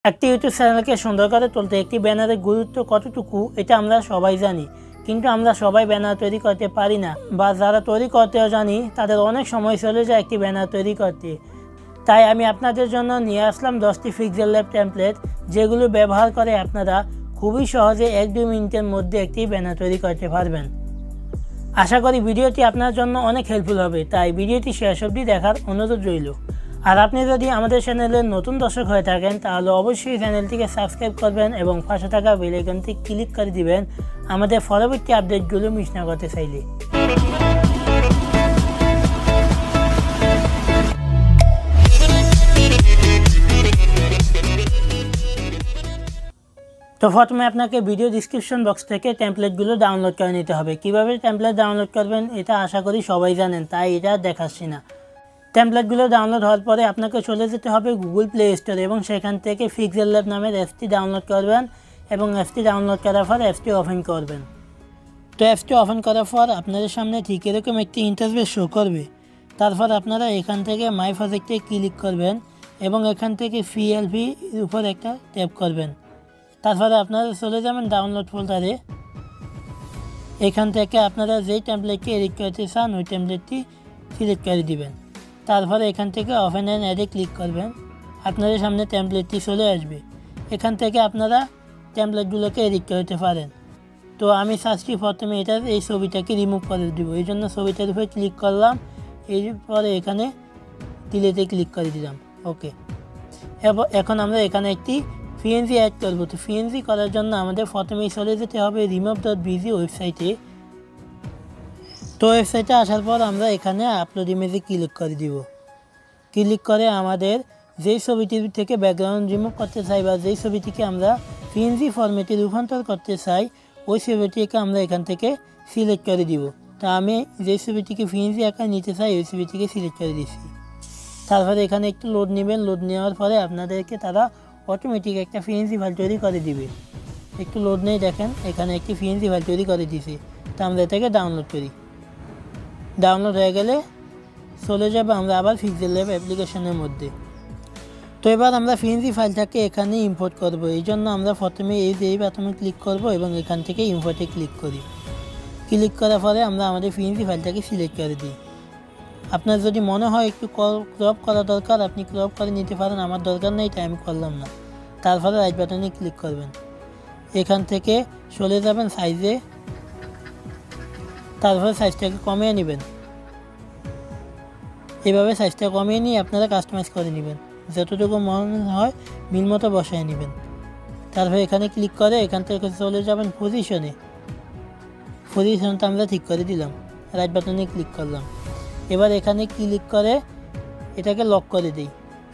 একটি ইউটিউব চ্যানেলকে সুন্দর করে তুলতে একটি ব্যানারের গুরুত্ব কতটুকু এটা আমরা সবাই জানি, কিন্তু আমরা সবাই ব্যানার তৈরি করতে পারি না, বা যারা তৈরি করতেও জানি তাদের অনেক সময় চলে যায় একটি ব্যানার তৈরি করতে। তাই আমি আপনাদের জন্য নিয়ে আসলাম 10টি পিক্সেল ল্যাব টেমপ্লেট, যেগুলো ব্যবহার করে আপনারা খুবই সহজে 1-2 মিনিটের মধ্যে একটি ব্যানার তৈরি করতে পারবেন। আশা করি ভিডিওটি আপনার জন্য অনেক হেল্পফুল হবে, তাই ভিডিওটি শেষ অবধি দেখার অনুরোধ রইল। আর আপনি যদি আমাদের চ্যানেলের নতুন দর্শক হয়ে থাকেন তাহলে অবশ্যই চ্যানেলটিকে সাবস্ক্রাইব করবেন এবং পাশে থাকা বেল আইকনটি ক্লিক করে দিবেন আমাদের পরবর্তী আপডেটগুলো মিস না করতে চাইলে। তো প্রথমে আপনাকে ভিডিও ডিসক্রিপশন বক্স থেকে টেমপ্লেটগুলো ডাউনলোড করে নিতে হবে। কিভাবে টেমপ্লেট ডাউনলোড করবেন এটা আশা করি সবাই জানেন, তাই এটা দেখাচ্ছি না। টেমপ্লেটগুলো ডাউনলোড হওয়ার পরে আপনাকে চলে যেতে হবে গুগল প্লে স্টোরে এবং সেখান থেকে পিক্সেল ল্যাব নামের অ্যাপসটি ডাউনলোড করবেন এবং অ্যাপসটি ডাউনলোড করার পর অ্যাপসটি ওপেন করবেন। তো অ্যাপসটি ওপেন করার পর আপনাদের সামনে ঠিক এরকম একটি ইন্টারফেস শো করবে। তারপর আপনারা এখান থেকে মাই প্রজেক্টে ক্লিক করবেন এবং এখান থেকে পিএলপি উপর একটা ট্যাপ করবেন। তারপরে আপনারা চলে যাবেন ডাউনলোড ফোল্ডারে। এখান থেকে আপনারা যেই টেমপ্লেটটি এডিট করতে চান ওই টেমপ্লেটটি সিলেক্ট করে দিবেন। তারপরে এখান থেকে ওপেন অ্যান্ড অ্যাডে ক্লিক করবেন। আপনাদের সামনে টেমপ্লেটটি চলে আসবে। এখান থেকে আপনারা টেমপ্লেটগুলোকে এডিট করতে পারেন। তো আমি সার্চটি প্রথমে এই ছবিটাকে রিমুভ করে দিব, এই জন্য ছবিটার উপরে ক্লিক করলাম। এরপরে এখানে ডিলেটে ক্লিক করে দিলাম। ওকে, এখন আমরা এখানে একটি পিএনজি অ্যাড করবো। তো পিএনজি করার জন্য আমাদের প্রথমেই চলে যেতে হবে remove.bg ওয়েবসাইটে। তো ওয়েবসাইটে আসার পর আমরা এখানে আপলোড ইমেজে ক্লিক করে দিব। ক্লিক করে আমাদের যেই ছবিটির থেকে ব্যাকগ্রাউন্ড রিমুভ করতে চাই বা যেই ছবিটিকে আমরা পিএনজি ফরম্যাটে রূপান্তর করতে চাই ওই ছবিটিকে আমরা এখান থেকে সিলেক্ট করে দিব। তো আমি যেই ছবিটিকে পিএনজি আকারে নিতে চাই ওই ছবিটিকে সিলেক্ট করে দিচ্ছি। তারপরে এখানে একটু লোড নেবেন। লোড নেওয়ার পরে আপনাদেরকে তারা অটোমেটিক একটা পিএনজি ফাইল তৈরি করে দিবে। একটু লোড নেই, দেখেন এখানে একটি পিএনজি ফাইল তৈরি করে দিয়েছি। তো আমরা এটাকে ডাউনলোড করি। ডাউনলোড হয়ে গেলে চলে যাবে আমরা আবার পিক্সেল ল্যাব অ্যাপ্লিকেশনের মধ্যে। তো এবার আমরা পিএনজি ফাইলটাকে এখানে ইম্পোর্ট করব। এই জন্য আমরা প্রথমে এই বাটনে ক্লিক করব এবং এখান থেকে ইম্পোর্টে ক্লিক করি। ক্লিক করার পরে আমরা আমাদের পিএনজি ফাইলটাকে সিলেক্ট করে দিই। আপনার যদি মনে হয় একটু ক্রপ করা দরকার আপনি ক্রপ করে নিতে পারেন, আমার দরকার নেই তাই আমি করলাম না। তারপরে রাইট বাটনে ক্লিক করবেন। এখান থেকে চলে যাবেন সাইজে। তারপরে সাইজটাকে কমিয়ে নেবেন। এভাবে সাইজটা কমিয়ে নিয়ে আপনারা কাস্টমাইজ করে নেবেন, যতটুকু মনে হয় মিল মতো বসায় নেবেন। তারপরে এখানে ক্লিক করে এখান থেকে চলে যাবেন পজিশনে। পজিশনটা আমরা ঠিক করে দিলাম। রাইট বাটনে ক্লিক করলাম। এবার এখানে ক্লিক করে এটাকে লক করে দিই।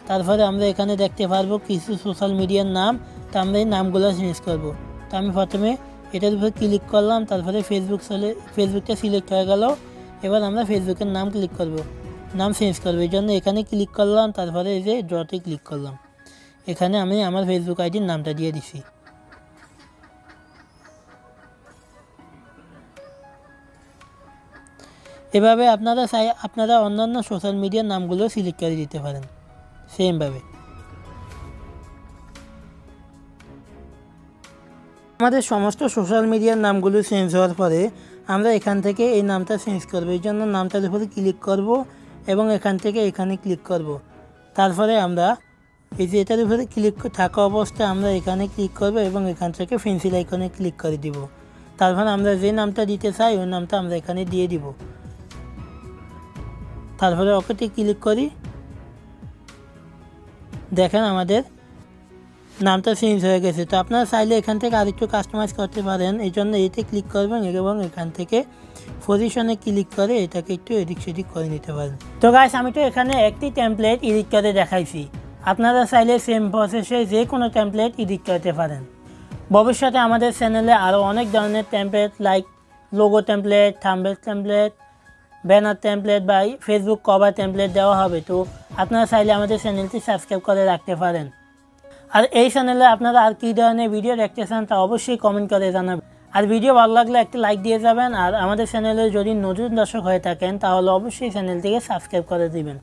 তারপরে আমরা এখানে দেখতে পারবো কিছু সোশ্যাল মিডিয়ার নাম। তো আমরা এই নামগুলো চেঞ্জ করব। তো আমি প্রথমে এটার উপরে ক্লিক করলাম। তারপরে ফেসবুকটা সিলেক্ট হয়ে গেল। এবার আমরা ফেসবুকের নাম ক্লিক করব, নাম চেঞ্জ করবো। এই জন্য এখানে ক্লিক করলাম। তারপরে এই যে ডটে ক্লিক করলাম। এখানে আমি আমার ফেসবুক আইডির নামটা দিয়ে দিছি। এভাবে আপনারা অন্যান্য সোশ্যাল মিডিয়ার নামগুলো সিলেক্ট করে দিতে পারেন সেমভাবে। আমাদের সমস্ত সোশ্যাল মিডিয়ার নামগুলো চেঞ্জ হওয়ার পরে আমরা এখান থেকে এই নামটা চেঞ্জ করবো। এই জন্য নামটার উপরে ক্লিক করব এবং এখান থেকে এখানে ক্লিক করব। তারপরে আমরা এই যে এটার উপরে ক্লিক থাকা অবস্থায় আমরা এখানে ক্লিক করব এবং এখান থেকে পেন্সিল আইকনে ক্লিক করে দিব। তারপরে আমরা যে নামটা দিতে চাই ওই নামটা আমরা এখানে দিয়ে দিব। তারপরে ওকেতে ক্লিক করি। দেখেন আমাদের নামটা চেঞ্জ হয়ে গেছে। তো আপনারা চাইলে এখান থেকে আরেকটু কাস্টমাইজ করতে পারেন। এই জন্য এতে ক্লিক করবেন এবং এখান থেকে পজিশনে ক্লিক করে এটাকে একটু এদিক সেদিক করে নিতে পারেন। তো গাইস, আমি তো এখানে একটি টেমপ্লেট এডিট করে দেখাইছি। আপনারা চাইলে সেম প্রসেসে যে কোনো টেমপ্লেট এডিট করতে পারেন। ভবিষ্যতে আমাদের চ্যানেলে আরও অনেক ধরনের template like logo template, thumbnail template, banner template বা ফেসবুক কভার টেমপ্লেট দেওয়া হবে। তো আপনারা চাইলে আমাদের চ্যানেলটি সাবস্ক্রাইব করে রাখতে পারেন। আর এই চ্যানেলে আপনারা আর কী ধরনের ভিডিও দেখতে চান তা অবশ্যই কমেন্ট করে জানাবেন। আর ভিডিও ভালো লাগলে একটা লাইক দিয়ে যাবেন। আর আমাদের চ্যানেলে যদি নতুন দর্শক হয়ে থাকেন তাহলে অবশ্যই চ্যানেলটিকে সাবস্ক্রাইব করে দিবেন।